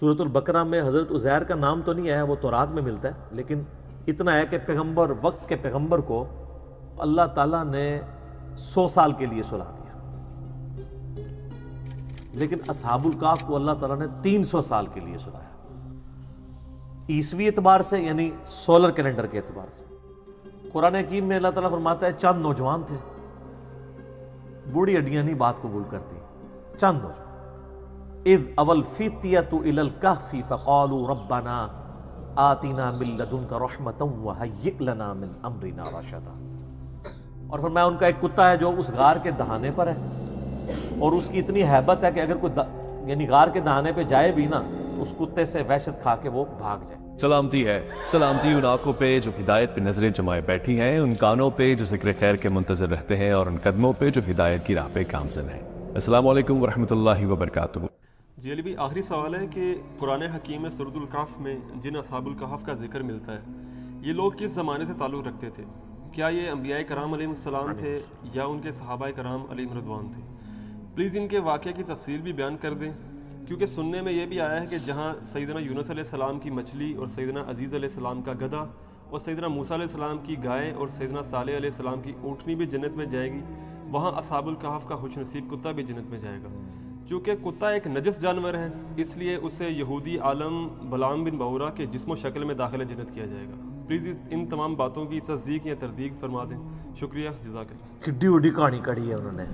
سورۃ البقرہ میں حضرت عزیر کا نام تو نہیں ہے، وہ تورات میں ملتا ہے، لیکن اتنا ہے کہ پیغمبر، وقت کے پیغمبر کو اللہ تعالیٰ نے 100 سال کے لیے سلا دیا، لیکن اصحاب الکہف کو اللہ تعالیٰ نے 300 سال کے لیے سلایا، عیسوی اعتبار سے یعنی سولر کیلنڈر کے اعتبار سے۔ قرآن حکیم میں اللہ تعالیٰ فرماتا ہے چند نوجوان تھے، بوڑھی ہڈیاں نہیں بات قبول کرتی، چند نوجوان، اذ اول فتیۃ الی الکہف فقالوا ربنا آتنا من لدنک رحمۃ وہیئ لنا من امرنا رشدا۔ اور فرمایا ان کا ایک کتا ہے جو اس غار کے دہانے پر ہے، اور اس کی اتنی ہیبت ہے کہ اگر کوئی یعنی غار کے دہانے پہ جائے بھی نا تو اس کتے سے وحشت کھا کے وہ بھاگ جائے۔ سلامتی ہے، سلامتی ان آنکھوں پہ جو ہدایت پہ نظریں جمائے بیٹھی ہیں، ان کانوں پہ جو ذکر خیر کے منتظر رہتے ہیں، اور ان قدموں پہ جو ہدایت کی راہ پہ گامزن ہیں۔ السلام علیکم ورحمۃ اللہ وبرکاتہ۔ جی علی بھی آخری سوال ہے کہ قرآن حکیم میں سورۃ الکہف میں جن اصحاب الکہف کا ذکر ملتا ہے، یہ لوگ کس زمانے سے تعلق رکھتے تھے؟ کیا یہ انبیاء کرام علیہ السلام تھے یا ان کے صحابہ کرام علیہم رضوان تھے؟ پلیز ان کے واقعے کی تفصیل بھی بیان کر دیں، کیونکہ سننے میں یہ بھی آیا ہے کہ جہاں سیدنا یونس علیہ السلام کی مچھلی اور سیدنا عزیز علیہ السلام کا گدھا اور سیدنا موسیٰ علیہ السلام کی گائے اور سیدنا صالح علیہ السلام کی اونٹنی بھی جنت میں جائے گی، وہاں اصحاب الکہف کا خوش نصیب کتا بھی جنت میں جائے گا۔ چونکہ کتا ایک نجس جانور ہے، اس لیے اسے یہودی عالم بلعام بن بعورہ کے جسم و شکل میں داخل جنت کیا جائے گا۔ پلیز ان تمام باتوں کی تصدیق یا تردید فرما دیں، شکریہ، جزاک اللہ۔ کڈی وڈی کہانی کڑی ہے انہوں نے،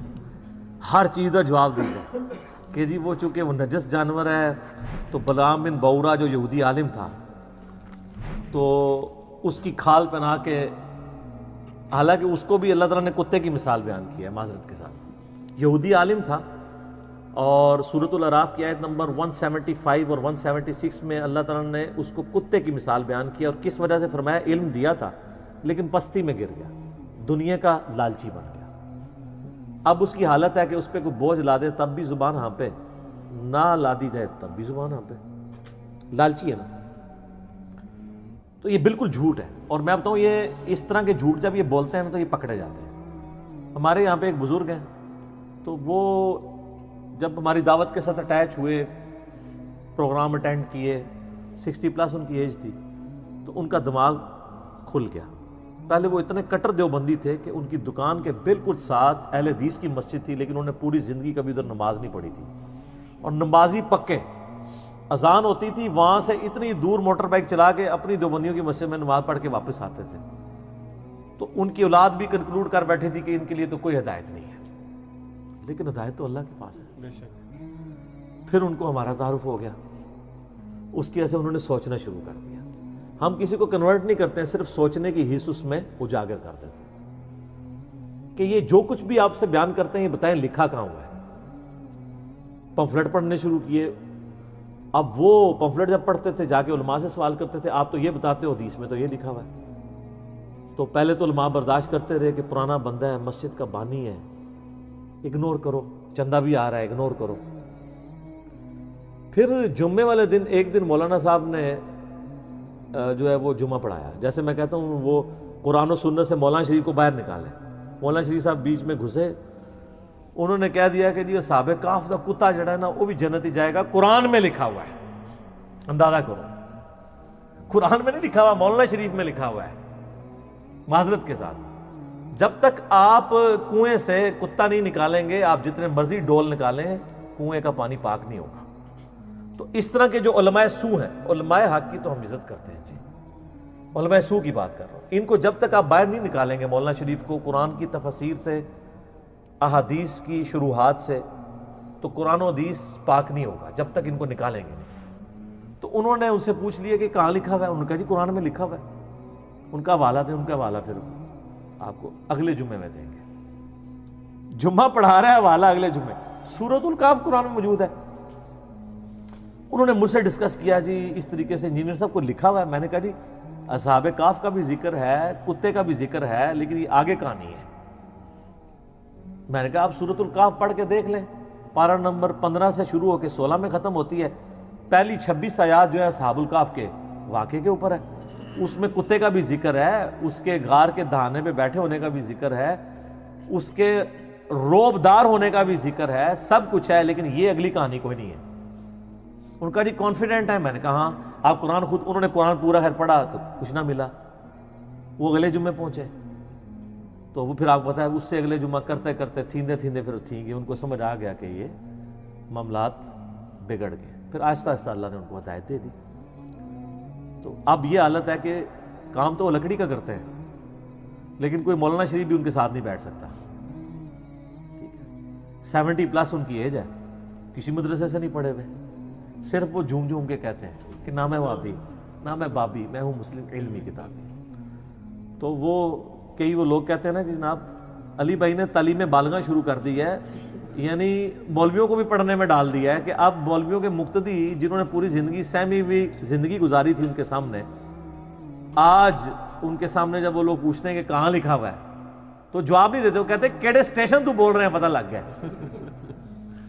ہر چیز کا جواب دیا کہ جی وہ چونکہ وہ نجس جانور ہے تو بلعام بن بعورہ جو یہودی عالم تھا تو اس کی کھال پہنا کے، حالانکہ اس کو بھی اللہ تعالیٰ نے کتے کی مثال بیان کی ہے معذرت کے ساتھ، یہودی عالم تھا، اور سورۃ الاعراف کی آیت نمبر 175 اور 176 میں اللہ تعالیٰ نے اس کو کتے کی مثال بیان کی، اور کس وجہ سے فرمایا علم دیا تھا لیکن پستی میں گر گیا، دنیا کا لالچی بن گیا۔ اب اس کی حالت ہے کہ اس پہ کوئی بوجھ لا دے تب بھی زبان ہانپے، نہ لا دی جائے تب بھی زبان ہانپے، لالچی ہے نا۔ تو یہ بالکل جھوٹ ہے، اور میں بتاؤں یہ اس طرح کے جھوٹ جب یہ بولتے ہیں نا تو یہ پکڑے جاتے ہیں۔ ہمارے یہاں پہ ایک بزرگ ہیں، تو وہ جب ہماری دعوت کے ساتھ اٹیچ ہوئے، پروگرام اٹینڈ کیے، 60+ ان کی ایج تھی، تو ان کا دماغ کھل گیا۔ پہلے وہ اتنے کٹر دیوبندی تھے کہ ان کی دکان کے بالکل ساتھ اہل حدیث کی مسجد تھی، لیکن انہوں نے پوری زندگی کبھی ادھر نماز نہیں پڑھی تھی، اور نمازی پکے، اذان ہوتی تھی وہاں سے اتنی دور موٹر بائک چلا کے اپنی دیوبندیوں کی مسجد میں نماز پڑھ کے واپس آتے تھے۔ تو ان کی اولاد بھی کنکلوڈ کر بیٹھی تھی کہ ان کے لیے تو کوئی ہدایت نہیں ہے، لیکن ہدایت تو اللہ کے پاس ہے۔ بے شک۔ پھر ان کو ہمارا تعارف ہو گیا، اس کی وجہ سے انہوں نے سوچنا شروع کر دیا۔ ہم کسی کو کنورٹ نہیں کرتے ہیں، صرف سوچنے کی حص اس میں اجاگر کر دیتے ہیں کہ یہ جو کچھ بھی آپ سے بیان کرتے ہیں یہ بتائیں لکھا کہاں ہوا ہے۔ پمفلٹ پڑھنے شروع کیے، اب وہ پمفلٹ جب پڑھتے تھے جا کے علماء سے سوال کرتے تھے، آپ تو یہ بتاتے ہو حدیث میں تو یہ لکھا ہوا ہے۔ تو پہلے تو علماء برداشت کرتے رہے کہ پرانا بندہ ہے، مسجد کا بانی ہے، اگنور کرو، چندہ بھی آ رہا ہے، اگنور کرو۔ پھر جمعے والے دن ایک دن مولانا صاحب نے جو ہے وہ جمعہ پڑھایا، جیسے میں کہتا ہوں وہ قرآن و سنت سے مولانا شریف کو باہر نکالے، مولانا شریف صاحب بیچ میں گھسے، انہوں نے کہہ دیا کہ جی اصحاب کہف کا کتا جڑا ہے نا وہ بھی جنت ہی جائے گا، قرآن میں لکھا ہوا ہے، اندازہ کرو، قرآن میں نہیں لکھا ہوا، مولانا شریف میں لکھا ہوا ہے۔ معذرت کے ساتھ جب تک آپ کنویں سے کتا نہیں نکالیں گے، آپ جتنے مرضی ڈول نکالیں کنویں کا پانی پاک نہیں ہوگا۔ تو اس طرح کے جو علماء سو ہیں، علماء حق کی تو ہم عزت کرتے ہیں جی، علماء سو کی بات کر رہا ہوں، ان کو جب تک آپ باہر نہیں نکالیں گے مولانا شریف کو قرآن کی تفسیر سے، احادیث کی شروحات سے، تو قرآن و حدیث پاک نہیں ہوگا جب تک ان کو نکالیں گے نہیں۔ تو انہوں نے ان سے پوچھ لیا کہ کہاں لکھا ہوا ہے، انہوں نے کہا جی قرآن میں لکھا ہوا ہے۔ ان کا حوالہ دیں، ان کا حوالہ پھر آپ کو اگلے جمعے میں دیں گے۔ جمعہ پڑھا رہا ہے، حوالہ اگلے جمعے، سورۃ الکہف قرآن میں موجود ہے۔ انہوں نے مجھ سے ڈسکس کیا جی اس طریقے سے انجینئر صاحب کو لکھا ہوا ہے، میں نے کہا جی اصحاب کہف کا بھی ذکر ہے، کتے کا بھی ذکر ہے، لیکن یہ آگے کہانی ہے۔ میں نے کہا آپ سورۃ الکہف پڑھ کے دیکھ لیں، پارہ نمبر 15 سے شروع ہو کے 16 میں ختم ہوتی ہے، پہلی 26 آیات جو ہے اصحاب الکہف کے واقعے کے اوپر ہے، اس میں کتے کا بھی ذکر ہے، اس کے غار کے دہانے پہ بیٹھے ہونے کا بھی ذکر ہے، اس کے روب دار ہونے کا بھی ذکر ہے، سب کچھ ہے، لیکن یہ اگلی کہانی کوئی نہیں ہے۔ ان کا جی کانفیڈنٹ ہے. میں نے کہا ہاں آپ قرآن خود, انہوں نے قرآن پورا خیر پڑھا تو کچھ نہ ملا, وہ اگلے جمعے پہنچے تو وہ پھر آپ کو پتا ہے اس سے اگلے جمعہ کرتے کرتے تھیندے پھر تھیں گے, ان کو سمجھ آ گیا کہ یہ معاملات بگڑ گئے. پھر آہستہ آہستہ اللہ نے ان کو ہدایت دے دی. تو اب یہ حالت ہے کہ کام تو وہ لکڑی کا کرتے ہیں, لیکن کوئی مولانا شریف بھی ان کے ساتھ نہیں بیٹھ سکتا. ٹھیک ہے, 70+ ان کی ایج ہے, کسی مدرسے سے نہیں پڑھے ہوئے, صرف وہ جھوم کے کہتے ہیں کہ نہ میں وابی نہ میں بابی, میں ہوں مسلم علمی کتابی. تو وہ کئی وہ لوگ کہتے ہیں نا کہ جناب علی بھائی نے تعلیم بالغاں شروع کر دی ہے, یعنی مولویوں کو بھی پڑھنے میں ڈال دیا ہے کہ اب مولویوں کے مقتدی جنہوں نے پوری زندگی سہمی ہوئی زندگی گزاری تھی ان کے سامنے, آج ان کے سامنے جب وہ لوگ پوچھتے ہیں کہ کہاں لکھا ہوا ہے تو جواب نہیں دیتے, وہ کہتے ہیں کیڑے اسٹیشن تو بول رہے ہیں, پتہ لگ گیا.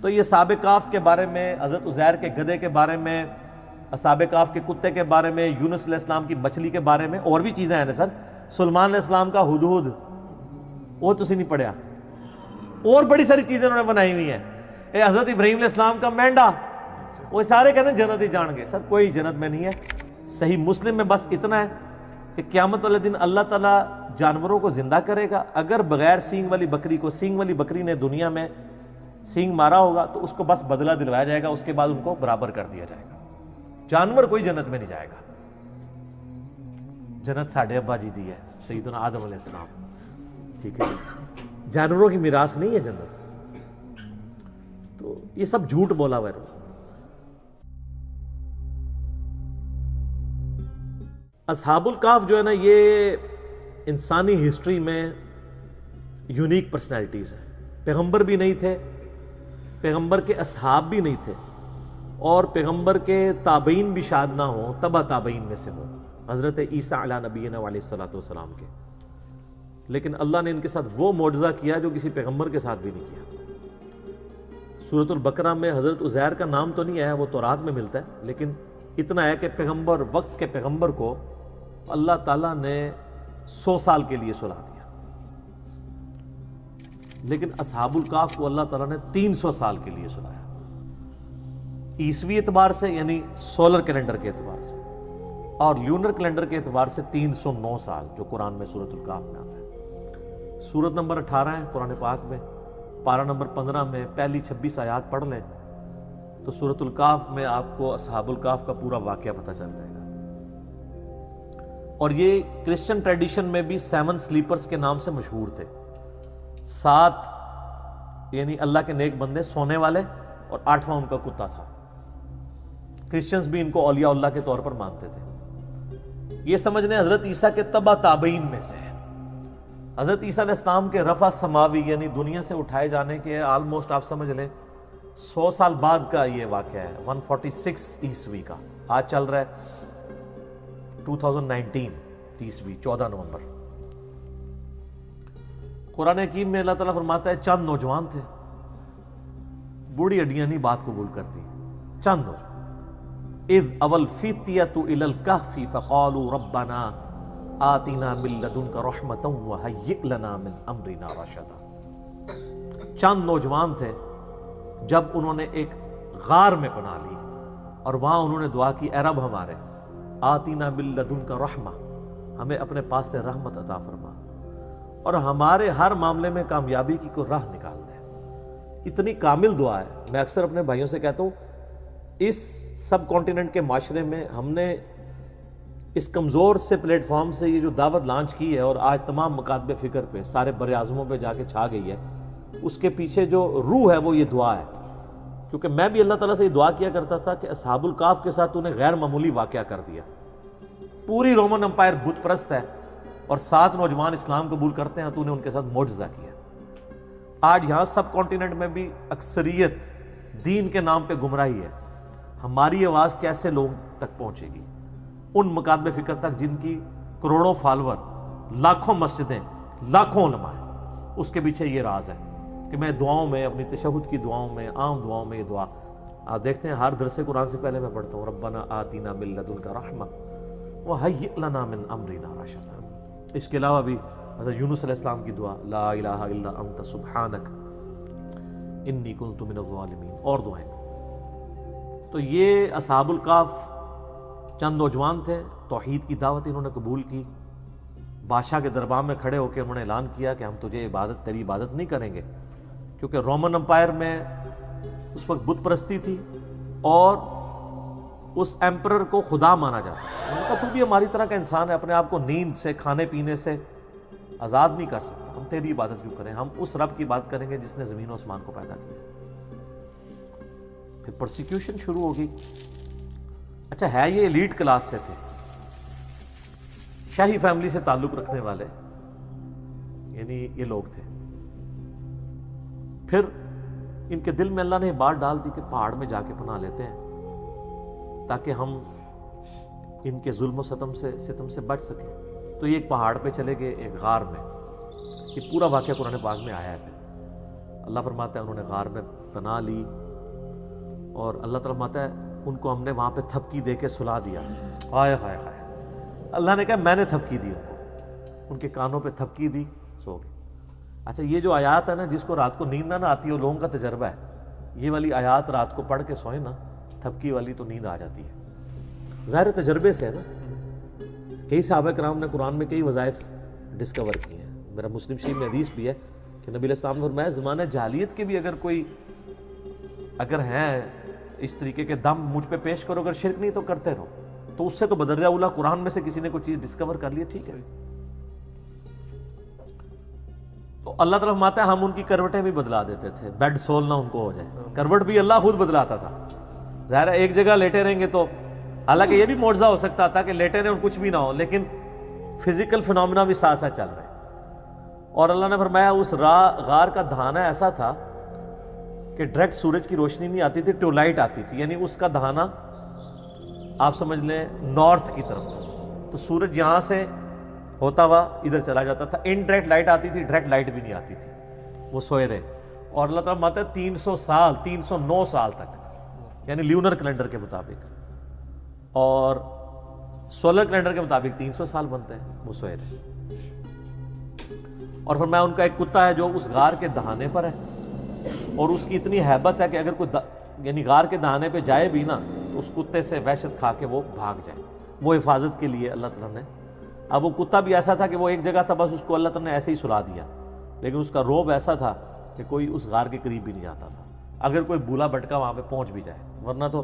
تو یہ اصحاب کہف کے بارے میں, حضرت عزیر کے گدھے کے بارے میں, اصحاب کہف کے کتے کے بارے میں, یونس علیہ السلام کی مچھلی کے بارے میں, اور بھی چیزیں ہیں نا سر. سلیمان علیہ السلام کا ہدہد, وہ تسی نہیں پڑھیا, اور بڑی ساری چیزیں انہوں نے بنائی ہوئی ہیں. حضرت ابراہیم علیہ السلام کا مینڈا, وہ سارے کہتے ہیں جنت ہی جان گے. سر کوئی جنت میں نہیں ہے. صحیح مسلم میں بس اتنا ہے کہ قیامت والے دن اللہ تعالیٰ جانوروں کو زندہ کرے گا. اگر بغیر سینگ والی بکری کو سینگ والی بکری نے دنیا میں سینگ مارا ہوگا تو اس کو بس بدلہ دلوایا جائے گا, اس کے بعد ان کو برابر کر دیا جائے گا. جانور کوئی جنت میں نہیں جائے گا. جنت ساڑھے ابا جی دی ہے, سیدنا آدم علیہ السلام. ٹھیک ہے, جانوروں کی میراث نہیں ہے جنت. تو یہ سب جھوٹ بولا ہوا ہے. اصحاب الکہف جو ہے نا, یہ انسانی ہسٹری میں یونیک پرسنالٹیز ہیں. پیغمبر بھی نہیں تھے, پیغمبر کے اصحاب بھی نہیں تھے, اور پیغمبر کے تابعین بھی شاید نہ ہوں, تبع تابعین میں سے ہوں, حضرت عیسیٰ علیہ نبینا علیہ السلام کے. لیکن اللہ نے ان کے ساتھ وہ معجزہ کیا جو کسی پیغمبر کے ساتھ بھی نہیں کیا. سورۃ البقرہ میں حضرت عزیر کا نام تو نہیں آیا, وہ تورات میں ملتا ہے, لیکن اتنا ہے کہ پیغمبر, وقت کے پیغمبر کو اللہ تعالیٰ نے 100 سال کے لیے سلا دیا. لیکن اصحاب الکہف کو اللہ تعالیٰ نے 300 سال کے لیے سلایا, عیسوی اعتبار سے یعنی سولر کیلنڈر کے اعتبار سے, اور لیونر کیلنڈر کے اعتبار سے 309 سال, جو قرآن میں سورۃ الکہف میں آتا ہے. سورت نمبر 18 ہے قرآن پاک میں, پارہ نمبر 15 میں پہلی 26 آیات پڑھ لیں تو سورۃ الکہف میں آپ کو اصحاب الکہف کا پورا واقعہ پتہ چل جائے گا. اور یہ کرسچن ٹریڈیشن میں بھی 7 سلیپرز کے نام سے مشہور تھے. 7 یعنی اللہ کے نیک بندے سونے والے, اور 8واں ان کا کتا تھا. کرسچنز بھی ان کو اولیاء اللہ کے طور پر مانتے تھے. یہ سمجھنے حضرت عیسیٰ کے تبع تابعین میں سے. حضرت عیسیٰ علیہ السلام کے رفع سماوی یعنی دنیا سے اٹھائے جانے کے آلموسٹ آپ سمجھ لیں 100 سال بعد کا یہ واقعہ ہے, 146 عیسوی کا. آج چل رہا ہے 2019 عیسوی 14 نومبر. قرآن حکیم میں اللہ تعالیٰ فرماتا ہے چند نوجوان تھے, بوڑھی ہڈیاں نہیں بات قبول کرتی, چند نوجوان. اذ اول فتیۃ الی الکہف فقالوا ربنا آتنا من لدنک رحمۃ وہیئ لنا من امرنا رشدا. چند نوجوان تھے جب انہوں نے ایک غار میں پناہ لی اور وہاں انہوں نے دعا کی, اے رب ہمارے آتنا من لدنک رحمہ, ہمیں اپنے پاس سے رحمت عطا فرما اور ہمارے ہر معاملے میں کامیابی کی کوئی راہ نکال دے. اتنی کامل دعا ہے. میں اکثر اپنے بھائیوں سے کہتا ہوں اس سب کانٹیننٹ کے معاشرے میں ہم نے اس کمزور سے پلیٹ فارم سے یہ جو دعوت لانچ کی ہے اور آج تمام مکاتب فکر پہ سارے بر اعظموں پہ جا کے چھا گئی ہے, اس کے پیچھے جو روح ہے وہ یہ دعا ہے. کیونکہ میں بھی اللہ تعالیٰ سے یہ دعا کیا کرتا تھا کہ اصحاب الکہف کے ساتھ تو نے غیر معمولی واقعہ کر دیا. پوری رومن امپائر بت پرست ہے اور 7 نوجوان اسلام قبول کرتے ہیں, تو نے ان کے ساتھ معجزہ کیا. آج یہاں سب کانٹیننٹ میں بھی اکثریت دین کے نام پہ گمراہی ہے. ہماری آواز کیسے لوگوں تک پہنچے گی؟ ان مکاتب فکر تک جن کی کروڑوں فالور, لاکھوں مسجدیں, لاکھوں علماء ہیں. اس کے پیچھے یہ راز ہے کہ میں دعاؤں میں, اپنی تشہد کی دعاؤں میں, عام دعاؤں میں یہ دعا آپ دیکھتے ہیں ہر درس قرآن سے پہلے میں پڑھتا ہوں ربنا آتینا من لدنک رحمہ وہیئ لنا من امرنا رشدا. اس کے علاوہ بھی حضرت یونس علیہ السلام کی دعا لا الہ الا انت سبحانک انی کنت من الظالمین, اور دعائیں. تو یہ اصحاب الکہف چند نوجوان تھے، توحید کی دعوت انہوں نے قبول کی، بادشاہ کے دربار میں کھڑے ہو کے انہوں نے اعلان کیا کہ ہم تیری عبادت نہیں کریں گے، کیونکہ رومن امپائر میں اس وقت بت پرستی تھی اور اس ایمپرر کو خدا مانا جاتا ہے۔ انہوں نے کہا تو بھی ہماری طرح کا انسان ہے، اپنے آپ کو نیند سے، کھانے پینے سے آزاد نہیں کر سکتا، ہم تیری عبادت کیوں کریں، ہم اس رب کی بات کریں گے جس نے زمین و آسمان کو پیدا کیا۔ پھر پرسیکیوشن شروع ہوگی۔ اچھا ہے یہ ایلیٹ کلاس سے تھے، شاہی فیملی سے تعلق رکھنے والے، یعنی یہ لوگ تھے۔ پھر ان کے دل میں اللہ نے بات ڈال دی کہ پہاڑ میں جا کے پناہ لیتے ہیں تاکہ ہم ان کے ظلم و ستم سے بچ سکیں۔ تو یہ ایک پہاڑ پہ چلے گئے، ایک غار میں۔ یہ پورا واقعہ قرآن پاک میں آیا ہے۔ پھر اللہ فرماتا ہے انہوں نے غار میں پناہ لی، اور اللہ تعالیٰ فرماتا ہے ان کو ہم نے وہاں پہ تھپکی دے کے سلا دیا۔ ہائے ہائے ہائے، اللہ نے کہا میں نے تھپکی دی ان کو، ان کے کانوں پہ تھپکی دی، سو گئے۔ اچھا یہ جو آیات ہے نا، جس کو رات کو نیند نہ آتی ہے وہ لوگوں کا تجربہ ہے، یہ والی آیات رات کو پڑھ کے سوئیں نا، تھپکی والی تو نیند آ جاتی ہے، ظاہر تجربے سے ہے نا۔ کئی صحابہ کرام نے قرآن میں کئی وظائف ڈسکور کیے ہیں۔ میرا مسلم شریف میں حدیث بھی ہے کہ نبی علیہ السلام نے فرمایا زمانہ جاہلیت کے بھی اگر ہیں اس طریقے کے دم مجھ پہ پیش کرو، اگر شرک نہیں تو کرتے رہو، تو اس سے تو بدرجہ اولیٰ قرآن میں سے کسی نے کوئی چیز ڈسکور کر لی، ٹھیک ہے۔ تو اللہ تعالیٰ فرماتا ہے ہم ان کی کروٹیں بھی بدلا دیتے تھے، بیڈ سول نہ ان کو ہو جائے، کروٹ بھی اللہ خود بدلاتا تھا۔ ظاہر ہے ایک جگہ لیٹے رہیں گے تو، حالانکہ یہ بھی معجزہ ہو سکتا تھا کہ لیٹے رہیں اور کچھ بھی نہ ہو، لیکن فزیکل فنومینا بھی ساتھ ساتھ چل رہے ہیں۔ اور اللہ نے فرمایا اس غار کا دہانہ ایسا تھا کہ ڈائریکٹ سورج کی روشنی نہیں آتی تھی، ٹیوب لائٹ آتی تھی، یعنی اس کا دہانہ آپ سمجھ لیں نارتھ کی طرف تھا، تو سورج یہاں سے ہوتا ہوا ادھر چلا جاتا تھا، انڈائریکٹ لائٹ آتی تھی، ڈائریکٹ لائٹ بھی نہیں آتی تھی، وہ سوئے رہے۔ اور اللہ تعالیٰ ماتا ہے 309 سال تک، یعنی لیونر کیلنڈر کے مطابق، اور سولر کیلنڈر کے مطابق 300 سال بنتے ہیں، وہ سوئے رہے۔ اور فرمایا ان کا ایک کتا ہے جو اس غار کے دہانے پر ہے، اور اس کی اتنی ہیبت ہے کہ اگر کوئی یعنی غار کے دہانے پہ جائے بھی نا تو اس کتے سے وحشت کھا کے وہ بھاگ جائے، وہ حفاظت کے لیے اللہ تعالیٰ نے۔ اب وہ کتا بھی ایسا تھا کہ وہ ایک جگہ تھا، بس اس کو اللہ تعالیٰ نے ایسے ہی سلا دیا، لیکن اس کا روب ایسا تھا کہ کوئی اس غار کے قریب بھی نہیں جاتا تھا، اگر کوئی بولا بٹکا وہاں پہ پہنچ بھی جائے، ورنہ تو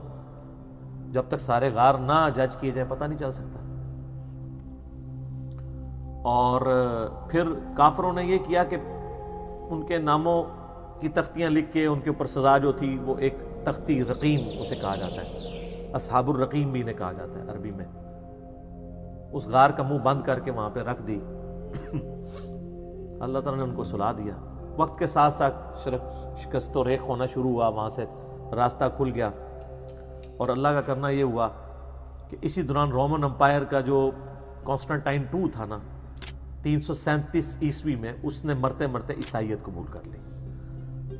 جب تک سارے غار نہ جج کیے جائیں پتہ نہیں چل سکتا۔ اور پھر کافروں نے یہ کیا کہ ان کے ناموں کی تختیاں لکھ کے ان کے اوپر سزا جو تھی، وہ ایک تختی رقیم اسے کہا جاتا ہے، اصحاب الرقیم بھی انہیں کہا جاتا ہے عربی میں، اس غار کا منہ بند کر کے وہاں پہ رکھ دی۔ اللہ تعالیٰ نے ان کو سلا دیا۔ وقت کے ساتھ ساتھ شکست و ریخ ہونا شروع ہوا، وہاں سے راستہ کھل گیا، اور اللہ کا کرنا یہ ہوا کہ اسی دوران رومن امپائر کا جو کانسٹنٹائن II تھا نا 337 عیسوی میں، اس نے مرتے مرتے عیسائیت قبول کر لی۔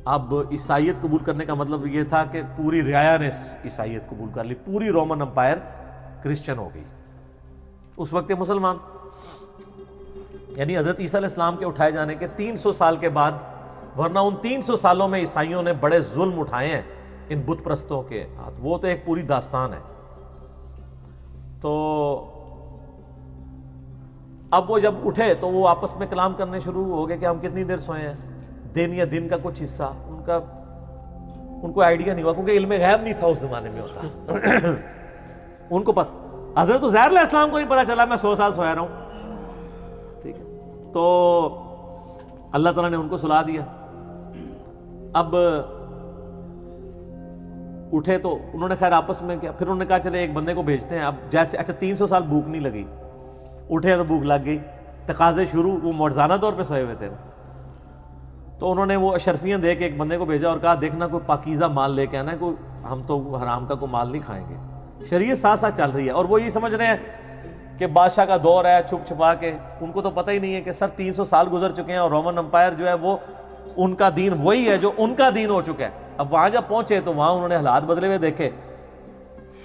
اب عیسائیت قبول کرنے کا مطلب یہ تھا کہ پوری رعایا نے عیسائیت قبول کر لی، پوری رومن امپائر کرسچن ہو گئی اس وقت کے مسلمان، یعنی حضرت عیسیٰ علیہ السلام کے اٹھائے جانے کے 300 سال کے بعد، ورنہ ان 300 سالوں میں عیسائیوں نے بڑے ظلم اٹھائے ہیں ان بت پرستوں کے ہاتھ، وہ تو ایک پوری داستان ہے۔ تو اب وہ جب اٹھے تو وہ آپس میں کلام کرنے شروع ہو گئے کہ ہم کتنی دیر سوئے ہیں، دن یا دن کا کچھ حصہ، ان کو آئیڈیا نہیں ہوا، کیونکہ علم غیب نہیں تھا اس زمانے میں ہوتا۔ ان کو حضرت عزیر علیہ السلام کو نہیں پتا چلا میں 100 سال سویا رہا ہوں، ٹھیک ہے۔ تو اللہ تعالیٰ نے ان کو سلا دیا۔ اب اٹھے تو انہوں نے خیر آپس میں کیا، پھر انہوں نے کہا چلے ایک بندے کو بھیجتے ہیں۔ اب جیسے اچھا 300 سال بھوک نہیں لگی، اٹھے تو بھوک لگ گئی، تقاضے شروع، وہ معجزانہ طور پہ سوئے ہوئے تھے، تو انہوں نے وہ اشرفیاں دے کے ایک بندے کو بھیجا اور کہا دیکھنا کوئی پاکیزہ مال لے کے آنا، کوئی ہم تو حرام کا کوئی مال نہیں کھائیں گے۔ شریعت ساتھ ساتھ چل رہی ہے، اور وہ یہ سمجھ رہے ہیں کہ بادشاہ کا دور ہے، چھپ چھپا کے، ان کو تو پتہ ہی نہیں ہے کہ سر 300 سال گزر چکے ہیں، اور رومن امپائر جو ہے وہ ان کا دین وہی ہے جو ان کا دین ہو چکا ہے۔ اب وہاں جب پہنچے تو وہاں انہوں نے حالات بدلے ہوئے دیکھے،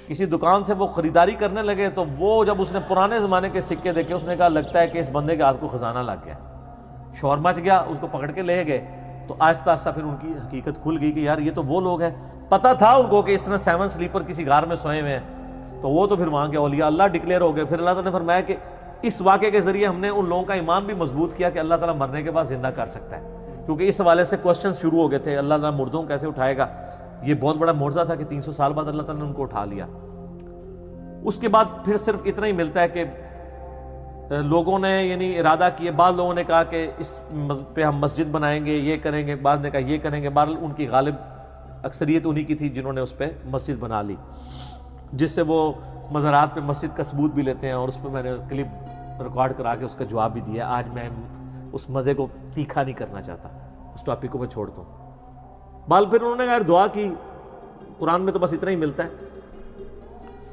کسی دکان سے وہ خریداری کرنے لگے تو وہ جب اس نے پرانے زمانے کے سکے دیکھے، اس نے کہا لگتا ہے کہ اس بندے کے ہاتھ کو خزانہ لگ گیا، شور مچ گیا، اس کو پکڑ کے لے گئے۔ تو آہستہ آہستہ پھر ان کی حقیقت کھل گئی کہ یار یہ تو وہ لوگ ہیں پتا تھا ان کو کہ اس طرح 7 سلیپر کسی غار میں سوئے ہوئے ہیں، تو وہ تو پھر وہاں کے اولیاء اللہ ڈکلیئر ہو گئے. پھر اللہ تعالیٰ نے فرمایا کہ اس واقعے کے ذریعے ہم نے ان لوگوں کا ایمان بھی مضبوط کیا کہ اللہ تعالیٰ مرنے کے بعد زندہ کر سکتا ہے، کیونکہ اس حوالے سے کوسچن شروع ہو گئے تھے اللہ تعالیٰ مردوں کیسے اٹھائے گا. یہ بہت بڑا معجزہ تھا کہ 300 سال بعد اللہ تعالیٰ نے ان کو اٹھا لیا. اس کے بعد پھر صرف اتنا ہی ملتا ہے کہ لوگوں نے یعنی ارادہ کیے، بعض لوگوں نے کہا کہ اس پہ ہم مسجد بنائیں گے، یہ کریں گے، بعض نے کہا یہ کریں گے. بہرحال ان کی غالب اکثریت انہی کی تھی جنہوں نے اس پہ مسجد بنا لی، جس سے وہ مزارات پہ مسجد کا ثبوت بھی لیتے ہیں، اور اس پہ میں نے کلپ ریکارڈ کرا کے اس کا جواب بھی دیا. آج میں اس مزے کو تیکھا نہیں کرنا چاہتا، اس ٹاپک کو میں چھوڑتا ہوں. بال پھر انہوں نے کہا دعا کی، قرآن میں تو بس اتنا ہی ملتا ہے،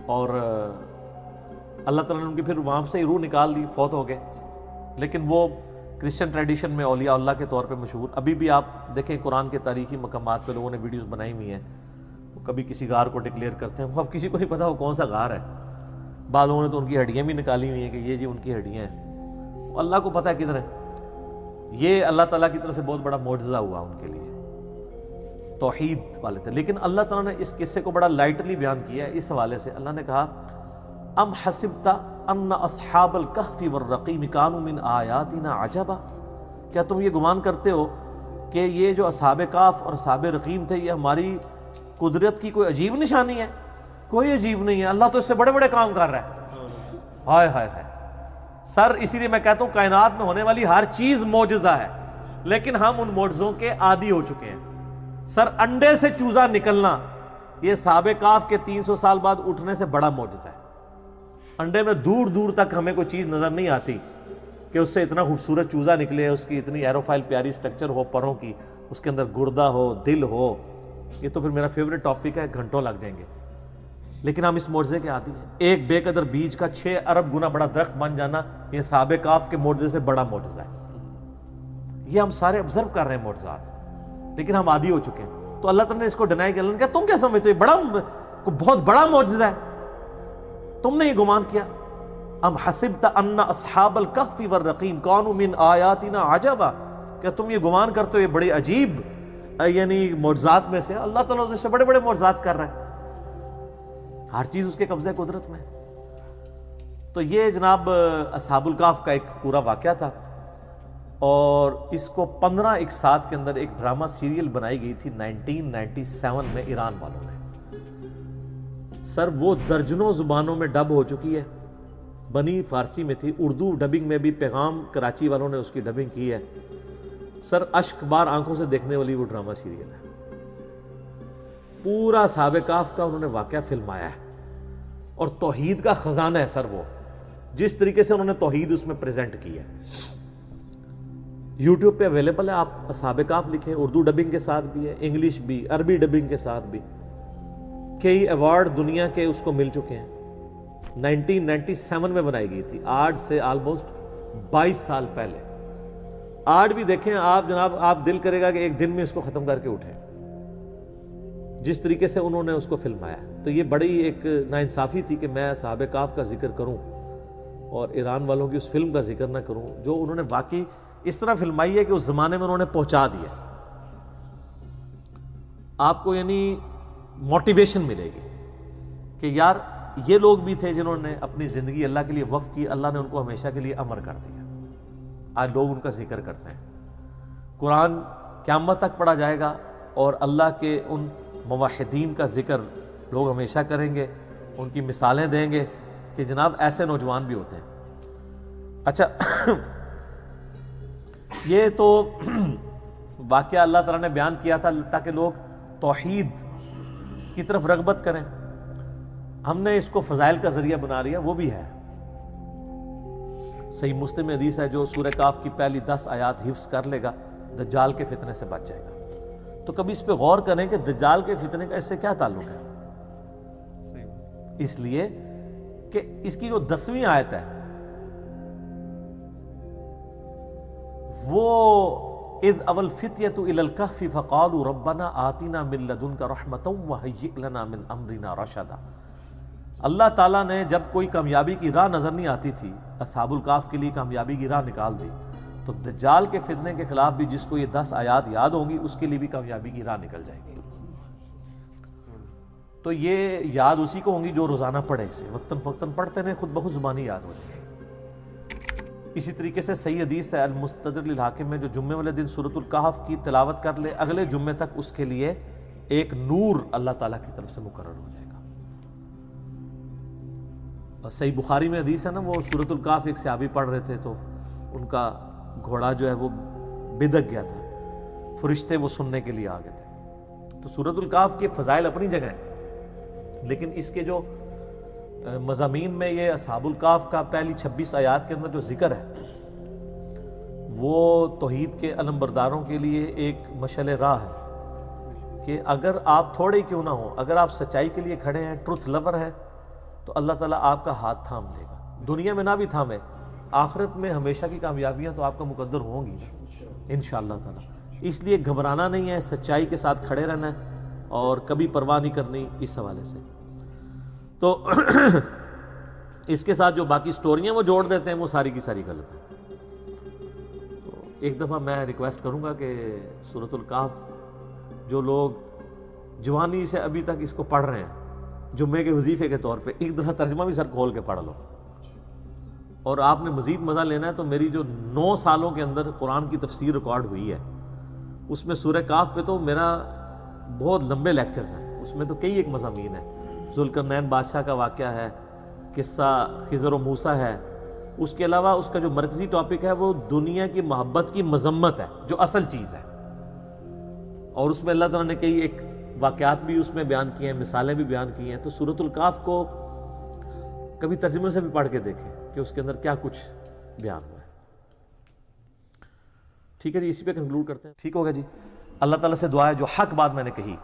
اور اللہ تعالیٰ نے ان کی پھر وہاں سے روح نکال لی، فوت ہو گئے. لیکن وہ کرسچن ٹریڈیشن میں اولیاء اللہ کے طور پہ مشہور. ابھی بھی آپ دیکھیں قرآن کے تاریخی مقامات پہ لوگوں نے ویڈیوز بنائی ہوئی ہیں، وہ کبھی کسی غار کو ڈکلیئر کرتے ہیں، وہ اب کسی کو نہیں پتا وہ کون سا غار ہے. بعض لوگوں نے تو ان کی ہڈیاں بھی نکالی ہوئی ہیں کہ یہ جی ان کی ہڈیاں ہیں، اللہ کو پتہ ہے کدھر ہے. یہ اللہ تعالیٰ کی طرف سے بہت بڑا معجزہ ہوا ان کے لیے، توحید والے تھے. لیکن اللہ تعالیٰ نے اس قصے کو بڑا لائٹلی بیان کیا ہے. اس حوالے سے اللہ نے کہا ام حسبت ان اصحاب الکہف والرقیم کانوا من آیاتنا عجبا، کیا تم یہ گمان کرتے ہو کہ یہ جو اصحاب کہف اور اصحاب رقیم تھے یہ ہماری قدرت کی کوئی عجیب نشانی ہے؟ کوئی عجیب نہیں ہے، اللہ تو اس سے بڑے بڑے کام کر رہا ہے. ہائے ہائے ہائے سر، اسی لیے میں کہتا ہوں کائنات میں ہونے والی ہر چیز معجزہ ہے، لیکن ہم ان معجزوں کے عادی ہو چکے ہیں. سر، انڈے سے چوزا نکلنا یہ اصحاب کہف کے 300 سال بعد اٹھنے سے بڑا معجزہ ہے. انڈے میں دور دور تک ہمیں کوئی چیز نظر نہیں آتی کہ اس سے اتنا خوبصورت چوزا نکلے، اس کی اتنی ایروفائل پیاری سٹرکچر ہو پروں کی، اس کے اندر گردہ ہو، دل ہو. یہ تو پھر میرا فیوریٹ ٹاپک ہے، گھنٹوں لگ جائیں گے. لیکن ہم اس معجزے کے عادی ہیں. ایک بے قدر بیج کا 6 ارب گنا بڑا درخت بن جانا یہ اصحاب کہف کے معجزے سے بڑا معجزہ ہے. یہ ہم سارے آبزرو کر رہے ہیں معجزات، لیکن ہم عادی ہو چکے ہیں. تو اللہ تعالیٰ نے اس کو ڈینائی کیا. اللہ نے کہا تم کیا سمجھتے ہو بہت بڑا معجزہ ہے، تم نے یہ گمان کیا. ام حسبت ان اصحاب الکہف والرقیم کانوا من آیاتنا عجبا، کیا تم یہ گمان کرتے ہو یہ بڑی عجیب یعنی معجزات میں سے؟ اللہ تعالیٰ اس سے بڑے بڑے معجزات کر رہا ہے، ہر چیز اس کے قبضہ قدرت میں. تو یہ جناب اصحاب الکہف کا ایک پورا واقعہ تھا، اور اس کو 15 اقساط کے اندر ایک ڈرامہ سیریل بنائی گئی تھی 1997 میں ایران والوں نے. سر وہ درجنوں زبانوں میں ڈب ہو چکی ہے، بنی فارسی میں تھی، اردو ڈبنگ میں بھی پیغام کراچی والوں نے اس کی ڈبنگ کی ہے. سر اشک بار آنکھوں سے دیکھنے والی وہ ڈرامہ سیریل ہے. پورا اصحاب کہف کا انہوں نے واقعہ فلمایا ہے، اور توحید کا خزانہ ہے سر وہ، جس طریقے سے انہوں نے توحید اس میں پریزنٹ کی ہے. یوٹیوب پہ اویلیبل ہے، آپ اصحاب کہف لکھیں، اردو ڈبنگ کے ساتھ بھی ہے، انگلش بھی، عربی ڈبنگ کے ساتھ بھی. کئی ایوارڈ دنیا کے اس کو مل چکے ہیں. 1997 میں بنائی گئی تھی، آج سے آلموسٹ 22 سال پہلے. آج بھی دیکھیں آپ جناب، آپ دل کرے گا کہ ایک دن میں اس کو ختم کر کے اٹھیں، جس طریقے سے انہوں نے اس کو فلمایا. تو یہ بڑی ایک ناانصافی تھی کہ میں اصحاب کہف کا ذکر کروں اور ایران والوں کی اس فلم کا ذکر نہ کروں، جو انہوں نے واقعی اس طرح فلمائی ہے کہ اس زمانے میں انہوں نے پہنچا دیا. آپ کو یعنی موٹیویشن ملے گی کہ یار یہ لوگ بھی تھے جنہوں نے اپنی زندگی اللہ کے لیے وقف کی، اللہ نے ان کو ہمیشہ کے لیے امر کر دیا. آج لوگ ان کا ذکر کرتے ہیں. قرآن قیامت تک پڑھا جائے گا، اور اللہ کے ان موحدین کا ذکر لوگ ہمیشہ کریں گے، ان کی مثالیں دیں گے کہ جناب ایسے نوجوان بھی ہوتے ہیں. اچھا یہ تو واقعہ اللہ تعالیٰ نے بیان کیا تھا تاکہ لوگ توحید کی طرف رغبت کریں. ہم نے اس کو فضائل کا ذریعہ بنا لیا، وہ بھی ہے. صحیح مسلم میں حدیث ہے جو سورہ کہف کی پہلی 10 آیات حفظ کر لے گا دجال کے فتنے سے بچ جائے گا. تو کبھی اس پہ غور کریں کہ دجال کے فتنے کا اس سے کیا تعلق ہے. اس لیے کہ اس کی جو 10ویں آیت ہے وہ اذ اول فتیۃ الی الکہف فقالوا ربنا آتنا من لدنک رحمۃ وہیئ لنا من امرنا رشدا. اللہ تعالیٰ نے جب کوئی کامیابی کی راہ نظر نہیں آتی تھی، اصحاب الکہف کے لیے کامیابی کی راہ نکال دی. تو دجال کے فتنے کے خلاف بھی جس کو یہ 10 آیات یاد ہوں گی اس کے لیے بھی کامیابی کی راہ نکل جائے گی. تو یہ یاد اسی کو ہوں گی جو روزانہ پڑھے اسے، وقتاً فوقتاً پڑھتے رہیں، خود بخود زبانی یاد ہو جائے گی۔ اسی طریقے سے صحیح حدیث ہے المستدرک للحاکم میں، جو جمعے والے دن سورۃ الکہف کی تلاوت کر لے اگلے جمعے تک اس کے لیے ایک نور اللہ تعالیٰ کی طرف سے مقرر ہو جائے گا۔ اور صحیح بخاری میں حدیث ہے نا، وہ سورۃ الکہف ایک صحابی پڑھ رہے تھے تو ان کا گھوڑا جو ہے وہ بدک گیا تھا، فرشتے وہ سننے کے لیے آ گئے تھے۔ تو سورۃ الکہف کے فضائل اپنی جگہ ہیں، لیکن اس کے جو مضامین میں یہ اصحاب الکہف کا پہلی 26 آیات کے اندر جو ذکر ہے وہ توحید کے علمبرداروں کے لیے ایک مشعل راہ ہے کہ اگر آپ تھوڑے کیوں نہ ہوں، اگر آپ سچائی کے لیے کھڑے ہیں، ٹروتھ لور ہے، تو اللہ تعالیٰ آپ کا ہاتھ تھام لے گا۔ دنیا میں نہ بھی تھامے، آخرت میں ہمیشہ کی کامیابیاں تو آپ کا مقدر ہوں گی انشاءاللہ تعالیٰ۔ اس لیے گھبرانا نہیں ہے، سچائی کے ساتھ کھڑے رہنا ہے اور کبھی پرواہ نہیں کرنی اس حوالے سے۔ تو اس کے ساتھ جو باقی سٹوریاں وہ جوڑ دیتے ہیں وہ ساری کی ساری غلط ہے۔ تو ایک دفعہ میں ریکویسٹ کروں گا کہ سورۃ الکہف جو لوگ جوانی سے ابھی تک اس کو پڑھ رہے ہیں جمعے کے وظیفے کے طور پہ، ایک دفعہ ترجمہ بھی سر کھول کے پڑھ لو، اور آپ نے مزید مزہ لینا ہے تو میری جو 9 سالوں کے اندر قرآن کی تفسیر ریکارڈ ہوئی ہے اس میں سورہ کہف پہ تو میرا بہت لمبے لیکچرز ہیں، اس میں تو کئی ایک مضامین ہیں۔ ذوالقرنین بادشاہ کا واقعہ ہے، قصہ خضر و موسیٰ ہے، اس کے علاوہ اس کا جو مرکزی ٹاپک ہے وہ دنیا کی محبت کی مذمت ہے جو اصل چیز ہے، اور اس میں اللہ تعالیٰ نے کئی ایک واقعات بھی اس میں بیان کیے ہیں، مثالیں بھی بیان کی ہیں۔ تو سورۃ الکہف کو کبھی ترجمے سے بھی پڑھ کے دیکھیں کہ اس کے اندر کیا کچھ بیان ہوا ہے۔ ٹھیک ہے جی، اسی پہ کنکلوڈ کرتے ہیں۔ ٹھیک ہوگا جی، اللہ تعالیٰ سے دعا ہے جو حق بات میں نے کہی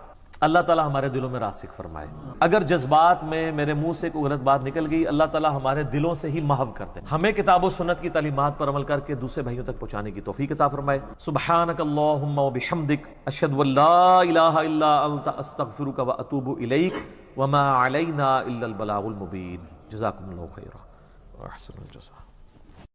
اللہ تعالیٰ ہمارے دلوں میں راسخ فرمائے، اگر جذبات میں میرے منہ سے کوئی غلط بات نکل گئی اللہ تعالیٰ ہمارے دلوں سے ہی محو کرتے ہیں، ہمیں کتاب و سنت کی تعلیمات پر عمل کر کے دوسرے بھائیوں تک پہنچانے کی توفیق عطا فرمائے۔ سبحانک اللہم و بحمدک، اشہد ان لا الہ الا انت، استغفرک و اتوب الیک، وما علینا الا البلاغ المبین۔ جزاکم اللہ خیرا و احسن الجزاء۔